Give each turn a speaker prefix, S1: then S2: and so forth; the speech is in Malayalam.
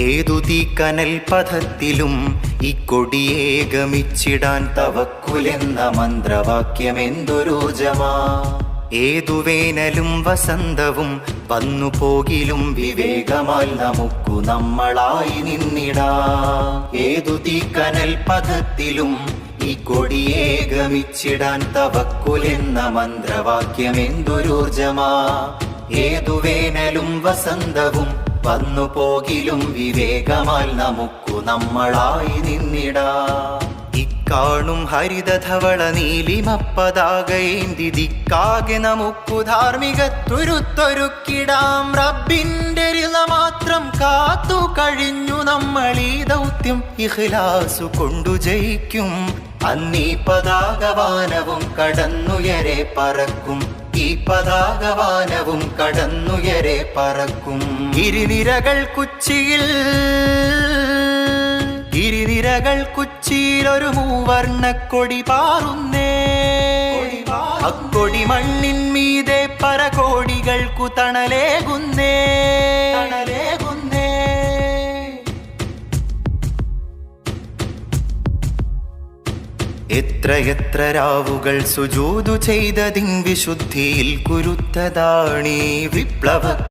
S1: ഏതു തീക്കനൽ പഥത്തിലും ഈ കൊടിയെ ഗമിച്ചിടാൻ തവക്കുലെന്ന മന്ത്രവാക്യമെന്തൊരോജമാ. ഏതു വേനലും വസന്തവും വന്നു പോകിലും വിവേകമാൽ നമുക്കു നമ്മളായി നിന്നിടാ. ഏതു തീക്കനൽ പഥത്തിലും ഈ കൊടിയെ ഗമിച്ചിടാൻ തവക്കുലെന്ന മന്ത്രവാക്യമെന്തൊരോർജമാ. ഏതു വേനലും വസന്തവും വന്നു പോകിലും വിവേകമാൽ നമുക്കു നമ്മളായി നിന്നിടാ. ഇക്കാണും ഹരിതധവള നീലിമപ്പതാകയേന്തി ദിക്കാകെ നമുക്കു ധാർമ്മികത്തുരുത്തൊരുക്കിടാം. റബ്ബിന്റെ രിള മാത്രം കാത്തു കഴിഞ്ഞു നമ്മൾ ഈ ദൗത്യം ഇഖ്ലാസു കൊണ്ടു ജയിക്കും. അന്നീ പതാകവാനവും കടന്നുയരെ പറക്കും. ഈ പതാകവാനവും കടന്നുയരെ പറക്കും. ഗിരിനിരകൾ കുച്ചിയിൽ ഒരു മൂവർണ്ണക്കൊടി പാറുന്നേ. അക്കൊടി മണ്ണിൻ മീതെ പരകോടികൾക്കു തണലേകുന്നേ. എത്രയെത്ര രാവുകൾ സുജൂദു ചെയ്തതിൻ വിശുദ്ധിയിൽ കുരുത്തതാണീ വിപ്ലവ